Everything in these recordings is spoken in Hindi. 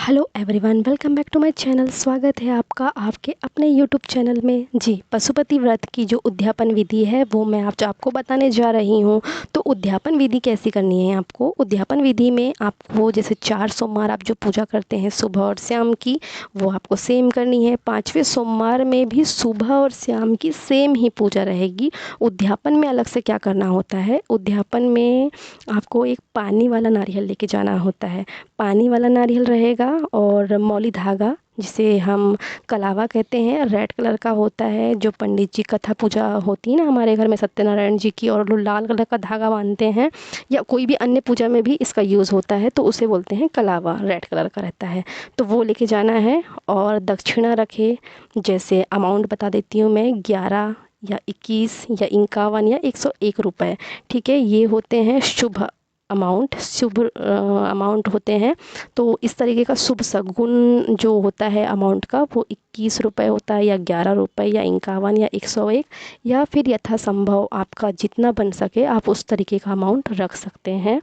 Hello everyone, welcome back to my channel. स्वागत है आपका आपके अपने यूट्यूब चैनल में। जी, पशुपति व्रत की जो उद्यापन विधि है वो मैं आपको बताने जा रही हूँ। तो उद्यापन विधि कैसी करनी है आपको। उद्यापन विधि में आपको जैसे 4 सोमवार आप जो पूजा करते हैं सुबह और शाम की, वो आपको सेम करनी है। 5वें सोमवार में भी सुबह और शाम की सेम ही पूजा रहेगी। उद्यापन में अलग से क्या करना होता है, उद्यापन में आपको एक पानी वाला नारियल लेके जाना होता है। पानी वाला नारियल रहेगा और मौली धागा, जिसे हम कलावा कहते हैं, रेड कलर का होता है। जो पंडित जी कथा पूजा होती है ना हमारे घर में सत्यनारायण जी की, और लोग लाल कलर का धागा बांधते हैं, या कोई भी अन्य पूजा में भी इसका यूज़ होता है, तो उसे बोलते हैं कलावा, रेड कलर का रहता है। तो वो लेके जाना है। और दक्षिणा रखे, जैसे अमाउंट बता देती हूँ मैं, 11 या 21 या 51 या 101 रुपये। ठीक है, ये होते हैं शुभ अमाउंट, शुभ अमाउंट होते हैं। तो इस तरीके का शुभ शगुन जो होता है अमाउंट का, वो 21 रुपये होता है, या 11 रुपये, या 51 या 101, या फिर यथासंभव आपका जितना बन सके आप उस तरीके का अमाउंट रख सकते हैं।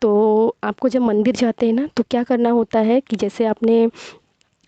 तो आपको जब मंदिर जाते हैं ना, तो क्या करना होता है कि जैसे आपने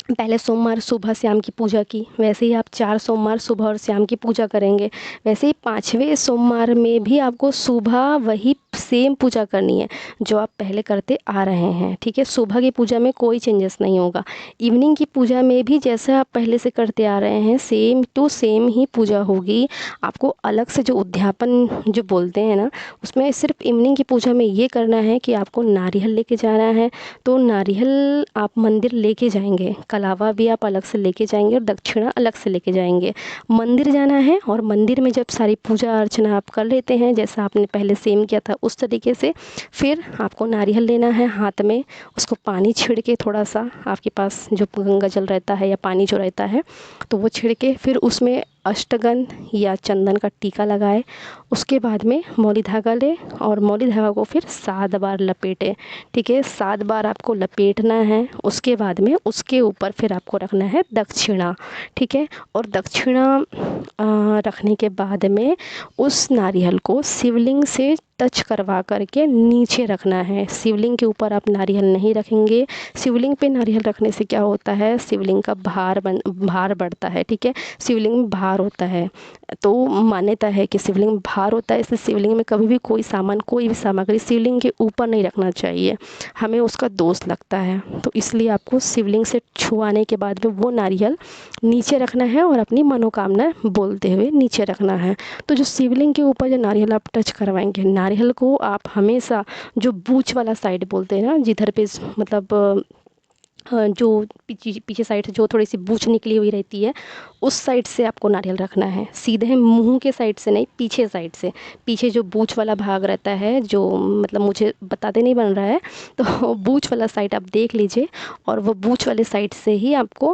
पहले सोमवार सुबह शाम की पूजा की, वैसे ही आप 4 सोमवार सुबह और शाम की पूजा करेंगे। वैसे ही 5वें सोमवार में भी आपको सुबह वही सेम पूजा करनी है जो आप पहले करते आ रहे हैं। ठीक है, सुबह की पूजा में कोई चेंजेस नहीं होगा। इवनिंग की पूजा में भी जैसा आप पहले से करते आ रहे हैं सेम टू सेम ही पूजा होगी। आपको अलग से जो उद्यापन जो बोलते हैं ना, उसमें सिर्फ इवनिंग की पूजा में ये करना है कि आपको नारियल लेके जाना है। तो नारियल आप मंदिर लेके जाएंगे, कलावा भी आप अलग से लेके जाएंगे और दक्षिणा अलग से लेके जाएंगे। मंदिर जाना है, और मंदिर में जब सारी पूजा अर्चना आप कर लेते हैं जैसा आपने पहले सेम किया था उस तरीके से, फिर आपको नारियल लेना है हाथ में। उसको पानी छिड़ के, थोड़ा सा आपके पास जो गंगा जल रहता है या पानी जो रहता है, तो वो छिड़ के फिर उसमें अष्टगंध या चंदन का टीका लगाए। उसके बाद में मौली धागा ले, और मौली धागा को फिर 7 बार लपेटे। ठीक है, 7 बार आपको लपेटना है। उसके बाद में उसके ऊपर फिर आपको रखना है दक्षिणा। ठीक है, और दक्षिणा रखने के बाद में उस नारियल को शिवलिंग से टच करवा करके नीचे रखना है। शिवलिंग के ऊपर आप नारियल नहीं रखेंगे। शिवलिंग पे नारियल रखने से क्या होता है, शिवलिंग का भार बढ़ता है। ठीक है, शिवलिंग में भार होता है, तो मान्यता है कि शिवलिंग में भार होता है, इसलिए शिवलिंग में कभी भी कोई सामान, कोई भी सामग्री शिवलिंग के ऊपर नहीं रखना चाहिए, हमें उसका दोष लगता है। तो इसलिए आपको शिवलिंग से छुआने के बाद में वो नारियल नीचे रखना है और अपनी मनोकामना बोलते हुए नीचे रखना है। तो जो शिवलिंग के ऊपर जो नारियल आप टच करवाएंगे, नारियल को आप हमेशा जो बूच वाला साइड बोलते हैं ना, जिधर पे मतलब जो पीछे साइड से जो थोड़ी सी बूच निकली हुई रहती है, उस साइड से आपको नारियल रखना है। सीधे मुंह के साइड से नहीं, पीछे साइड से। पीछे जो बूच वाला भाग रहता है, जो मतलब मुझे बताते नहीं बन रहा है, तो बूच वाला साइड आप देख लीजिए, और वो बूच वाले साइड से ही आपको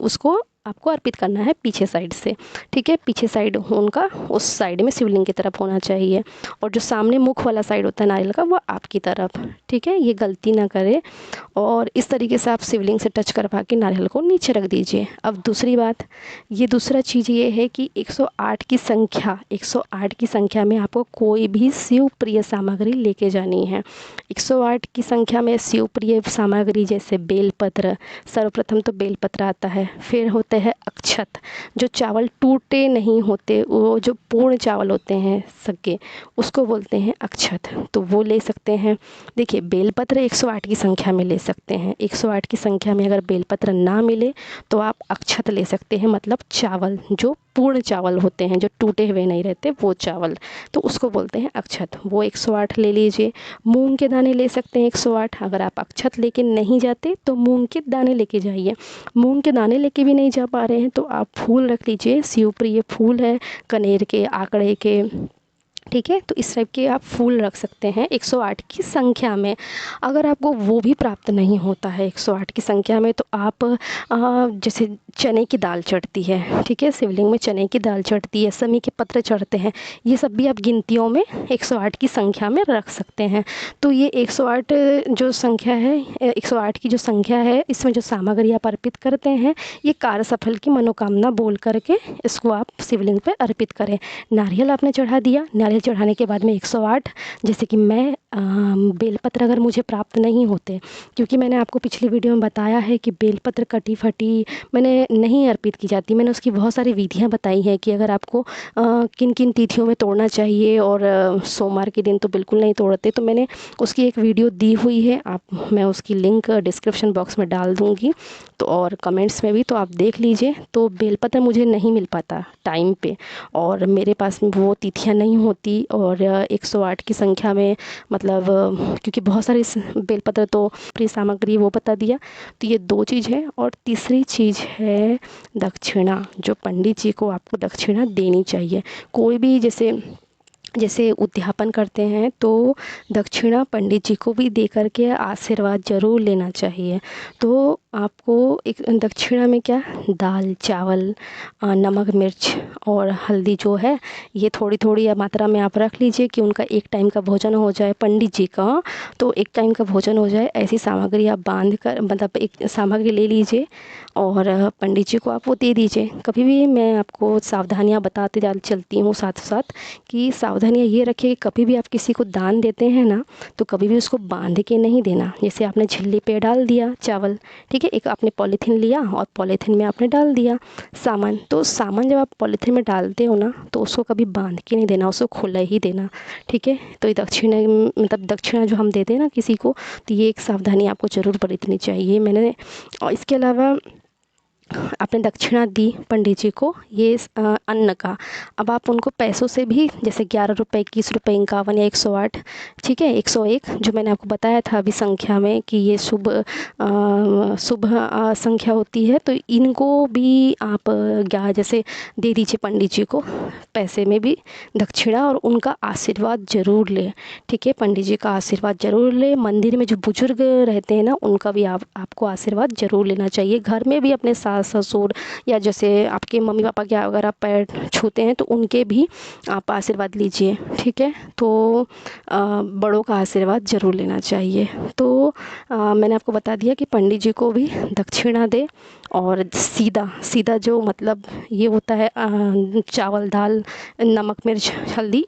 उसको आपको अर्पित करना है, पीछे साइड से। ठीक है, पीछे साइड उनका उस साइड में शिवलिंग की तरफ होना चाहिए, और जो सामने मुख वाला साइड होता है नारियल का, वो आपकी तरफ। ठीक है, ये गलती ना करें। और इस तरीके से आप शिवलिंग से टच करवा के नारियल को नीचे रख दीजिए। अब दूसरी बात, ये दूसरा चीज़ ये है कि 108 की संख्या, 108 की संख्या में आपको कोई भी शिव प्रिय सामग्री लेके जानी है। 108 की संख्या में शिव प्रिय सामग्री जैसे बेलपत्र, सर्वप्रथम तो बेलपत्र आता है, फिर होते हैं अक्षत, जो चावल टूटे नहीं होते, वो जो पूर्ण चावल होते हैं सगे, उसको बोलते हैं अक्षत, तो वो ले सकते हैं। देखिए, बेलपत्र 108 की संख्या में ले सकते हैं। 108 की संख्या में अगर बेलपत्र ना मिले तो आप अक्षत ले सकते हैं, मतलब चावल जो पूर्ण चावल होते हैं, जो टूटे हुए नहीं रहते, वो चावल, तो उसको बोलते हैं अक्षत, वो 108 ले लीजिए। मूंग के दाने ले सकते हैं 108। अगर आप अक्षत लेके नहीं जाते तो मूंग के दाने लेके जाइए। मूंग के दाने लेके भी नहीं जा पा रहे हैं तो आप फूल रख लीजिए, शिवप्रिय फूल है, कनेर के, आकड़े के। ठीक है, तो इस टाइप के आप फूल रख सकते हैं 108 की संख्या में। अगर आपको वो भी प्राप्त नहीं होता है 108 की संख्या में, तो आप जैसे चने की दाल चढ़ती है, ठीक है, शिवलिंग में चने की दाल चढ़ती है, समी के पत्र चढ़ते हैं, ये सब भी आप गिनतियों में 108 की संख्या में रख सकते हैं। तो ये 108 जो संख्या है, 108 की जो संख्या है, इसमें जो सामग्री आप अर्पित करते हैं, ये कार्य सफल की मनोकामना बोल करके इसको आप शिवलिंग पे अर्पित करें। नारियल आपने चढ़ा दिया, नारियल चढ़ाने के बाद में 108, जैसे कि मैं बेलपत्र अगर मुझे प्राप्त नहीं होते, क्योंकि मैंने आपको पिछली वीडियो में बताया है कि बेलपत्र कटी फटी मैंने नहीं अर्पित की जाती। मैंने उसकी बहुत सारी विधियाँ बताई हैं कि अगर आपको किन किन तिथियों में तोड़ना चाहिए, और सोमवार के दिन तो बिल्कुल नहीं तोड़ते। तो मैंने उसकी एक वीडियो दी हुई है, मैं उसकी लिंक डिस्क्रिप्शन बॉक्स में डाल दूँगी, तो और कमेंट्स में भी, तो आप देख लीजिए। तो बेलपत्र मुझे नहीं मिल पाता टाइम पे, और मेरे पास में वो तिथियाँ नहीं होती, और 108 की संख्या में, मतलब क्योंकि बहुत सारी बेलपत्र तो प्रिय सामग्री वो बता दिया। तो ये 2 चीज़ है, और तीसरी चीज़ है दक्षिणा, जो पंडित जी को आपको दक्षिणा देनी चाहिए। कोई भी जैसे जैसे उद्यापन करते हैं तो दक्षिणा पंडित जी को भी दे करके आशीर्वाद ज़रूर लेना चाहिए। तो आपको एक दक्षिणा में क्या, दाल चावल, नमक मिर्च और हल्दी जो है, ये थोड़ी थोड़ी मात्रा में आप रख लीजिए कि उनका एक टाइम का भोजन हो जाए, पंडित जी का तो एक टाइम का भोजन हो जाए। ऐसी सामग्री आप बांध कर, मतलब एक सामग्री ले लीजिए और पंडित जी को आप वो दे दीजिए। कभी भी मैं आपको सावधानियाँ बताते चलती हूँ साथ साथ, कि सावधानियाँ ये रखिए कि कभी भी आप किसी को दान देते हैं ना, तो कभी भी उसको बांध के नहीं देना। जैसे आपने झिल्ली पे डाल दिया चावल, ठीक है, एक आपने पॉलीथीन लिया और पॉलीथीन में आपने डाल दिया सामान, तो सामान जब आप पॉलीथीन में डालते हो ना, तो उसको कभी बांध के नहीं देना, उसको खुला ही देना, ठीक है। तो ये दक्षिणा, मतलब दक्षिणा जो हम देते हैं ना किसी को, तो ये एक सावधानी आपको ज़रूर बरतनी चाहिए। मैंने, और इसके अलावा आपने दक्षिणा दी पंडित जी को, ये अन्न का, अब आप उनको पैसों से भी, जैसे 11 रुपये, 21 रुपये, 51 या 108, ठीक है, 101 जो मैंने आपको बताया था अभी संख्या में कि ये शुभ शुभ संख्या होती है, तो इनको भी आप जैसे दे दीजिए पंडित जी को, पैसे में भी दक्षिणा, और उनका आशीर्वाद ज़रूर लें, ठीक है। पंडित जी का आशीर्वाद ज़रूर लें। मंदिर में जो बुजुर्ग रहते हैं ना, उनका भी आपको आशीर्वाद ज़रूर लेना चाहिए। घर में भी अपने सास ससुर, या जैसे आपके मम्मी पापा के अगर आप पैर छूते हैं तो उनके भी आप आशीर्वाद लीजिए, ठीक है। तो बड़ों का आशीर्वाद ज़रूर लेना चाहिए। तो मैंने आपको बता दिया कि पंडित जी को भी दक्षिणा दे, और सीधा सीधा जो मतलब ये होता है चावल दाल नमक मिर्च हल्दी,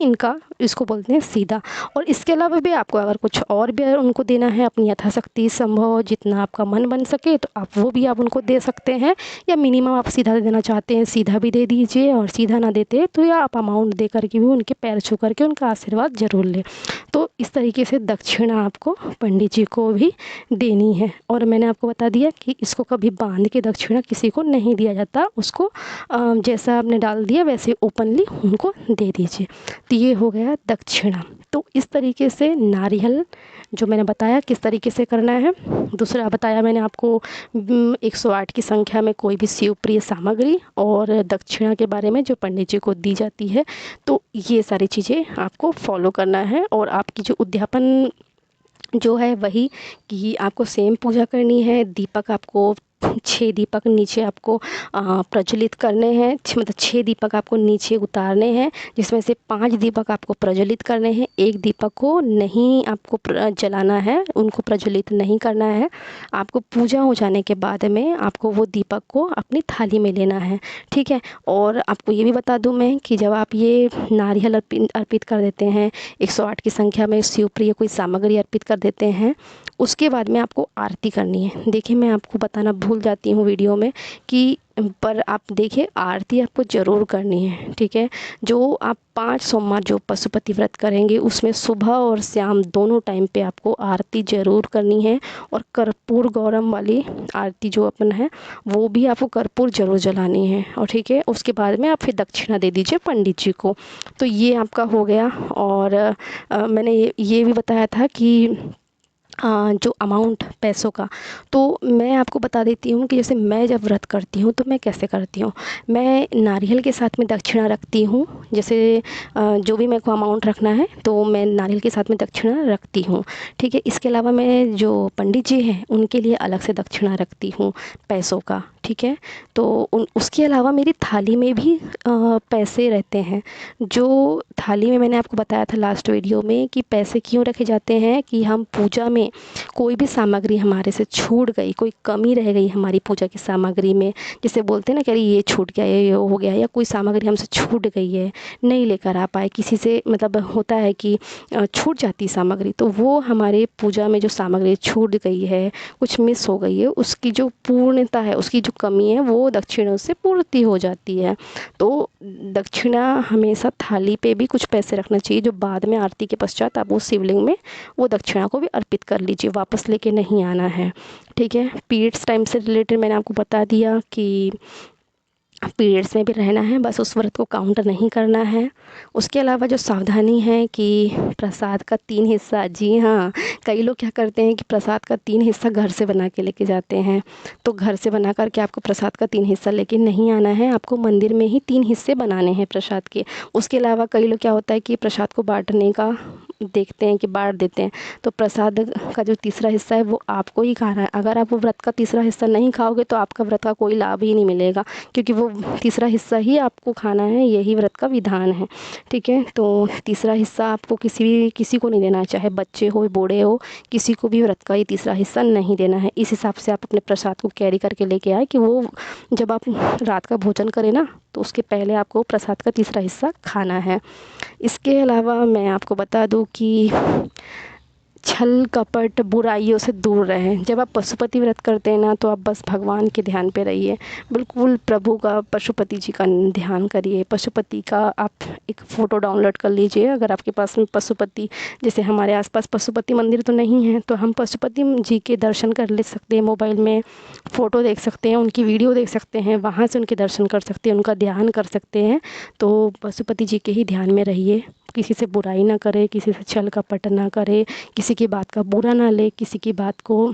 इसको बोलते हैं सीधा। और इसके अलावा भी आपको अगर कुछ और भी उनको देना है, अपनी यथाशक्ति संभव जितना आपका मन बन सके, तो आप वो भी आप उनको दे सकते हैं, या मिनिमम आप सीधा देना चाहते हैं सीधा भी दे दीजिए, और सीधा ना देते तो या आप अमाउंट दे करके भी उनके पैर छू करके उनका आशीर्वाद ज़रूर लें। तो इस तरीके से दक्षिणा आपको पंडित जी को भी देनी है। और मैंने आपको बता दिया कि इसको कभी बांध के दक्षिणा किसी को नहीं दिया जाता, उसको जैसा आपने डाल दिया वैसे ओपनली उनको दे दीजिए। तो ये हो गया दक्षिणा। तो इस तरीके से नारियल जो मैंने बताया किस तरीके से करना है। दूसरा बताया मैंने आपको 108 की संख्या में कोई भी शिव प्रिय सामग्री, और दक्षिणा के बारे में जो पंडित जी को दी जाती है। तो ये सारी चीज़ें आपको फॉलो करना है। और आपकी जो उद्यापन जो है वही कि आपको सेम पूजा करनी है। दीपक आपको 6 दीपक नीचे आपको प्रज्वलित करने हैं, मतलब 6 दीपक आपको नीचे उतारने हैं, जिसमें से 5 दीपक आपको प्रज्वलित करने हैं। एक दीपक को नहीं आपको जलाना है, उनको प्रज्वलित नहीं करना है। आपको पूजा हो जाने के बाद में आपको वो दीपक को अपनी थाली में लेना है, ठीक है। और आपको ये भी बता दूं मैं कि जब आप ये नारियल अर्पित कर देते हैं, 108 की संख्या में शिवप्रिय कोई सामग्री अर्पित कर देते हैं, उसके बाद में आपको आरती करनी है। देखिए मैं आपको बताना भूल जाती हूँ वीडियो में कि, पर आप देखिए आरती आपको ज़रूर करनी है, ठीक है। जो आप 5 सोमवार जो पशुपति व्रत करेंगे उसमें सुबह और शाम दोनों टाइम पे आपको आरती ज़रूर करनी है। और कर्पूर गौरम वाली आरती जो अपन है वो भी आपको कर्पूर ज़रूर जलानी है, और ठीक है। उसके बाद में आप फिर दक्षिणा दे दीजिए पंडित जी को। तो ये आपका हो गया। और मैंने ये भी बताया था कि जो अमाउंट पैसों का, तो मैं आपको बता देती हूँ कि जैसे मैं जब व्रत करती हूँ तो मैं कैसे करती हूँ। मैं नारियल के साथ में दक्षिणा रखती हूँ, जैसे जो भी मेरे को अमाउंट रखना है तो मैं नारियल के साथ में दक्षिणा रखती हूँ, ठीक है। इसके अलावा मैं जो पंडित जी हैं उनके लिए अलग से दक्षिणा रखती हूँ पैसों का, ठीक है। तो उसके अलावा मेरी थाली में भी पैसे रहते हैं। जो थाली में मैंने आपको बताया था लास्ट वीडियो में कि पैसे क्यों रखे जाते हैं, कि हम पूजा में कोई भी सामग्री हमारे से छूट गई, कोई कमी रह गई हमारी पूजा की सामग्री में, जैसे बोलते हैं ना कि अरे ये छूट गया, ये हो गया, या कोई सामग्री हमसे छूट गई है, नहीं लेकर आ पाए, किसी से मतलब होता है कि छूट जाती सामग्री, तो वो हमारे पूजा में जो सामग्री छूट गई है, कुछ मिस हो गई है, उसकी जो पूर्णता है, उसकी जो कमी है, वो दक्षिणों से पूर्ति हो जाती है। तो दक्षिणा हमेशा थाली पे भी कुछ पैसे रखना चाहिए, जो बाद में आरती के पश्चात आप वो शिवलिंग में वो दक्षिणा को भी अर्पित कर लीजिए, वापस लेके नहीं आना है, ठीक है। पीरियड्स टाइम से रिलेटेड मैंने आपको बता दिया कि पीरियड्स में भी रहना है, बस उस व्रत को काउंट नहीं करना है। उसके अलावा जो सावधानी है कि प्रसाद का 3 हिस्सा, जी हाँ, कई लोग क्या करते हैं कि प्रसाद का 3 हिस्सा घर से बना के लेके जाते हैं। तो घर से बना करके आपको प्रसाद का 3 हिस्सा लेके नहीं आना है, आपको मंदिर में ही 3 हिस्से बनाने हैं प्रसाद के। उसके अलावा कई लोग क्या होता है कि प्रसाद को बांटने का देखते हैं कि बांट देते हैं, तो प्रसाद का जो तीसरा हिस्सा है वो आपको ही खाना है। अगर आप वो व्रत का तीसरा हिस्सा नहीं खाओगे तो आपका व्रत का कोई लाभ ही नहीं मिलेगा, क्योंकि वो तीसरा हिस्सा ही आपको खाना है, यही व्रत का विधान है, ठीक है। तो तीसरा हिस्सा आपको किसी को नहीं देना है, चाहे बच्चे हो बूढ़े हो, किसी को भी व्रत का ये तीसरा हिस्सा नहीं देना है। इस हिसाब से आप अपने प्रसाद को कैरी करके लेके आए कि वो जब आप रात का भोजन करें ना, तो उसके पहले आपको प्रसाद का तीसरा हिस्सा खाना है। इसके अलावा मैं आपको बता दूं कि छल कपट बुराइयों से दूर रहें। जब आप पशुपति व्रत करते हैं ना, तो आप बस भगवान के ध्यान पे रहिए, बिल्कुल प्रभु का, पशुपति जी का ध्यान करिए। पशुपति का आप एक फ़ोटो डाउनलोड कर लीजिए, अगर आपके पास में पशुपति, जैसे हमारे आसपास पशुपति मंदिर तो नहीं है, तो हम पशुपति जी के दर्शन कर ले सकते हैं, मोबाइल में फ़ोटो देख सकते हैं, उनकी वीडियो देख सकते हैं, वहाँ से उनके दर्शन कर सकते हैं, उनका ध्यान कर सकते हैं। तो पशुपति जी के ही ध्यान में रहिए, किसी से बुराई ना करे, किसी से छल कपट ना करे, किसी की बात का बुरा ना ले, किसी की बात को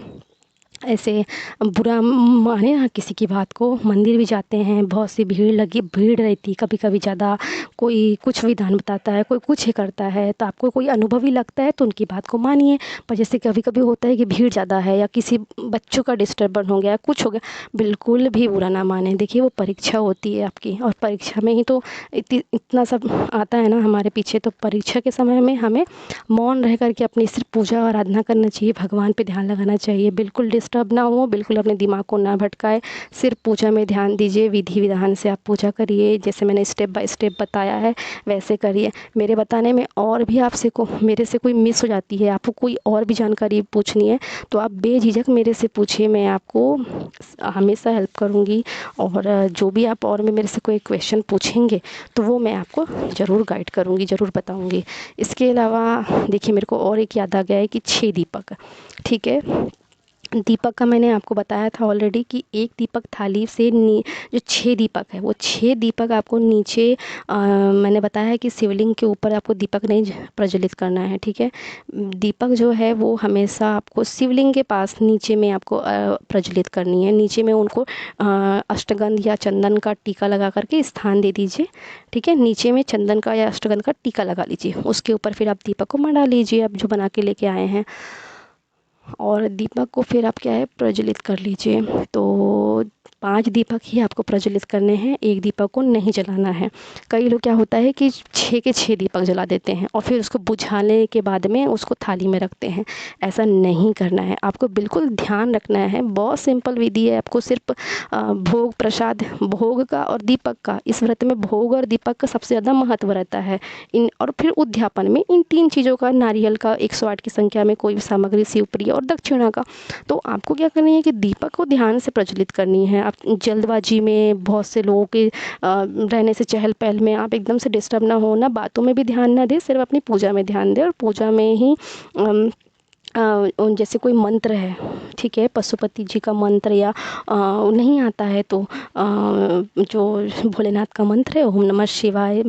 ऐसे बुरा माने ना, किसी की बात को। मंदिर भी जाते हैं, बहुत सी भीड़ रहती है, कभी कभी ज़्यादा, कोई कुछ विधान बताता है, कोई कुछ ही करता है, तो आपको कोई अनुभवी लगता है तो उनकी बात को मानिए। पर जैसे कभी कभी होता है कि भीड़ ज़्यादा है, या किसी बच्चों का डिस्टर्बन हो गया, कुछ हो गया, बिल्कुल भी बुरा ना माने। देखिए वो परीक्षा होती है आपकी, और परीक्षा में ही तो इतना सब आता है ना हमारे पीछे। तो परीक्षा के समय में हमें मौन रह करके अपनी सिर्फ पूजा आराधना करना चाहिए, भगवान पे ध्यान लगाना चाहिए, बिल्कुल डिस्टर्ब ना हो, बिल्कुल अपने दिमाग को ना भटकाए, सिर्फ पूजा में ध्यान दीजिए। विधि विधान से आप पूजा करिए, जैसे मैंने स्टेप बाय स्टेप बताया है वैसे करिए। मेरे बताने में और भी आपसे को मेरे से कोई मिस हो जाती है, आपको कोई और भी जानकारी पूछनी है, तो आप बेझिझक मेरे से पूछिए, मैं आपको हमेशा हेल्प करूँगी। और जो भी आप और में मेरे से कोई क्वेश्चन पूछेंगे तो वो मैं आपको ज़रूर गाइड करूँगी, ज़रूर बताऊँगी। इसके अलावा देखिए, मेरे को और एक याद आ गया है कि 6 दीपक, ठीक है। दीपक का मैंने आपको बताया था ऑलरेडी कि एक दीपक थाली से जो 6 दीपक है, वो 6 दीपक आपको नीचे मैंने बताया है कि शिवलिंग के ऊपर आपको दीपक नहीं प्रज्वलित करना है, ठीक है। दीपक जो है वो हमेशा आपको शिवलिंग के पास नीचे में आपको प्रज्वलित करनी है। नीचे में उनको अष्टगंध या चंदन का टीका लगा करके स्थान दे दीजिए, ठीक है। नीचे में चंदन का या अष्टगंध का टीका लगा लीजिए, उसके ऊपर फिर आप दीपक को मंडा लीजिए, आप जो बना के लेके आए हैं, और दीपक को फिर आप क्या है प्रज्वलित कर लीजिए। तो 5 दीपक ही आपको प्रज्वलित करने हैं, एक दीपक को नहीं जलाना है। कई लोग क्या होता है कि 6 के 6 दीपक जला देते हैं और फिर उसको बुझाने के बाद में उसको थाली में रखते हैं। ऐसा नहीं करना है, आपको बिल्कुल ध्यान रखना है। बहुत सिंपल विधि है, आपको सिर्फ भोग प्रसाद, भोग का और दीपक का, इस व्रत में भोग और दीपक का सबसे ज़्यादा महत्व रहता है। इन और फिर उद्यापन में इन 3 चीज़ों का, नारियल का 108 की संख्या में कोई भी सामग्री, शिवप्रिय और दक्षिणा का। तो आपको क्या करनी है कि दीपक को ध्यान से प्रज्वलित करनी है। आप जल्दबाजी में, बहुत से लोगों के रहने से, चहल पहल में आप एकदम से डिस्टर्ब ना हो, ना बातों में भी ध्यान ना दें, सिर्फ अपनी पूजा में ध्यान दें। और पूजा में ही जैसे कोई मंत्र है, ठीक है, पशुपति जी का मंत्र, या नहीं आता है तो जो भोलेनाथ का मंत्र है, ओम नमः शिवाय,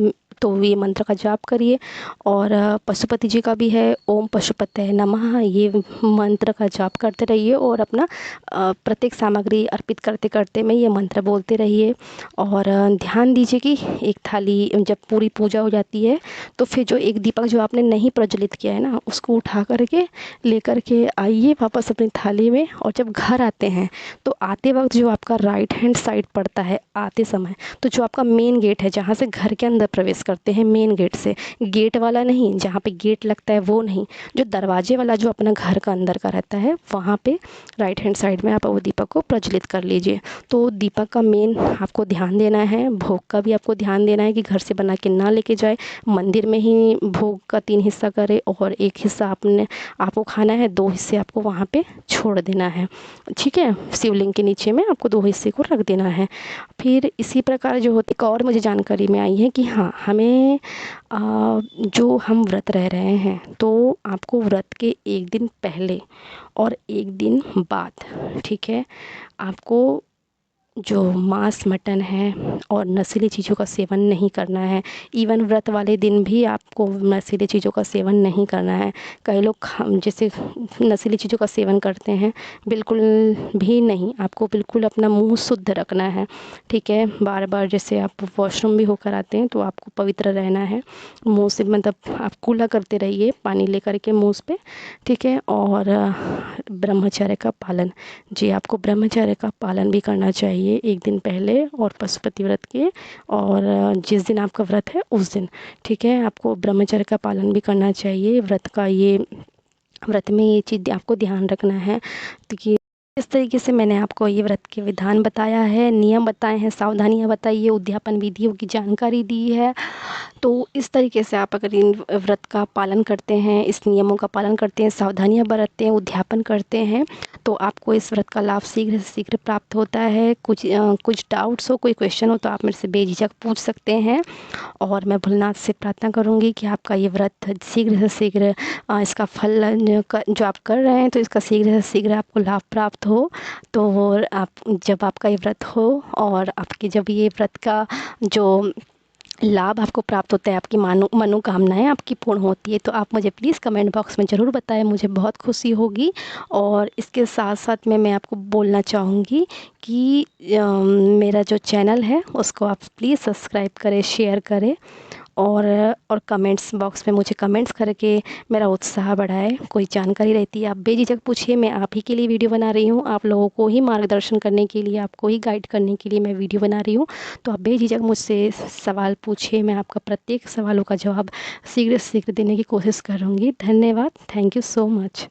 तो ये मंत्र का जाप करिए। और पशुपति जी का भी है, ओम पशुपतये नमः, ये मंत्र का जाप करते रहिए और अपना प्रत्येक सामग्री अर्पित करते करते में ये मंत्र बोलते रहिए। और ध्यान दीजिए कि एक थाली जब पूरी पूजा हो जाती है तो फिर जो एक दीपक जो आपने नहीं प्रज्वलित किया है ना, उसको उठा करके लेकर के आइए वापस अपनी थाली में। और जब घर आते हैं तो आते वक्त जो आपका राइट हैंड साइड पड़ता है आते समय, तो जो आपका मेन गेट है जहाँ से घर के अंदर प्रवेश करते हैं, मेन गेट से, गेट वाला नहीं जहाँ पे गेट लगता है वो नहीं, जो दरवाजे वाला जो अपना घर का अंदर का रहता है, वहाँ पे राइट हैंड साइड में आप वो दीपक को प्रज्वलित कर लीजिए। तो दीपक का मेन आपको ध्यान देना है, भोग का भी आपको ध्यान देना है कि घर से बना के ना लेके जाए, मंदिर में ही भोग का 3 हिस्सा करे और 1 हिस्सा आपको खाना है, 2 हिस्से आपको वहाँ पे छोड़ देना है। ठीक है, शिवलिंग के नीचे में आपको 2 हिस्से को रख देना है। फिर इसी प्रकार जो होती, एक और मुझे जानकारी में आई है कि हाँ, हमें जो हम व्रत रह रहे हैं तो आपको व्रत के 1 दिन पहले और 1 दिन बाद, ठीक है, आपको जो मांस मटन है और नशीली चीज़ों का सेवन नहीं करना है। इवन व्रत वाले दिन भी आपको नशीली चीज़ों का सेवन नहीं करना है। कई लोग जैसे नशीली चीज़ों का सेवन करते हैं, बिल्कुल भी नहीं, आपको बिल्कुल अपना मुंह शुद्ध रखना है। ठीक है, बार बार जैसे आप वॉशरूम भी होकर आते हैं तो आपको पवित्र रहना है, मुंह से मतलब आप कूला करते रहिए पानी लेकर के मुंह पे। ठीक है, और ब्रह्मचर्य का पालन, जी आपको ब्रह्मचर्य का पालन भी करना चाहिए 1 दिन पहले और पशुपति व्रत के, और जिस दिन आपका व्रत है उस दिन, ठीक है, आपको ब्रह्मचर्य का पालन भी करना चाहिए। व्रत में ये चीज़ आपको ध्यान रखना है कि इस तरीके से मैंने आपको ये व्रत के विधान बताया है, नियम बताए हैं, सावधानियां बताई है, उद्यापन विधियों की जानकारी दी है। तो इस तरीके से आप अगर इन व्रत का पालन करते हैं, इस नियमों का पालन करते हैं, सावधानियां बरतते हैं, उद्यापन करते हैं, तो आपको इस व्रत का लाभ शीघ्र से शीघ्र प्राप्त होता है। कुछ डाउट्स हो, कोई क्वेश्चन हो तो आप मेरे से बेझिझक पूछ सकते हैं। और मैं भोलेनाथ से प्रार्थना करूंगी कि आपका ये व्रत शीघ्र से शीघ्र इसका फल जो आप कर रहे हैं तो इसका शीघ्र से शीघ्र आपको लाभ प्राप्त हो। तो आप जब आपका ये व्रत हो और आपकी जब ये व्रत का जो लाभ आपको प्राप्त होता है, आपकी मनोकामनाएं आपकी पूर्ण होती है, तो आप मुझे प्लीज़ कमेंट बॉक्स में ज़रूर बताएं, मुझे बहुत खुशी होगी। और इसके साथ साथ मैं आपको बोलना चाहूँगी कि मेरा जो चैनल है उसको आप प्लीज़ सब्सक्राइब करें, शेयर करें और कमेंट्स बॉक्स में मुझे कमेंट्स करके मेरा उत्साह बढ़ाएं। कोई जानकारी रहती है आप बेझिझक पूछिए, मैं आप ही के लिए वीडियो बना रही हूँ, आप लोगों को ही मार्गदर्शन करने के लिए, आपको ही गाइड करने के लिए मैं वीडियो बना रही हूँ। तो आप बेझिझक मुझसे सवाल पूछिए, मैं आपका प्रत्येक सवालों का जवाब शीघ्र से शीघ्र देने की कोशिश करूँगी। धन्यवाद, थैंक यू सो मच।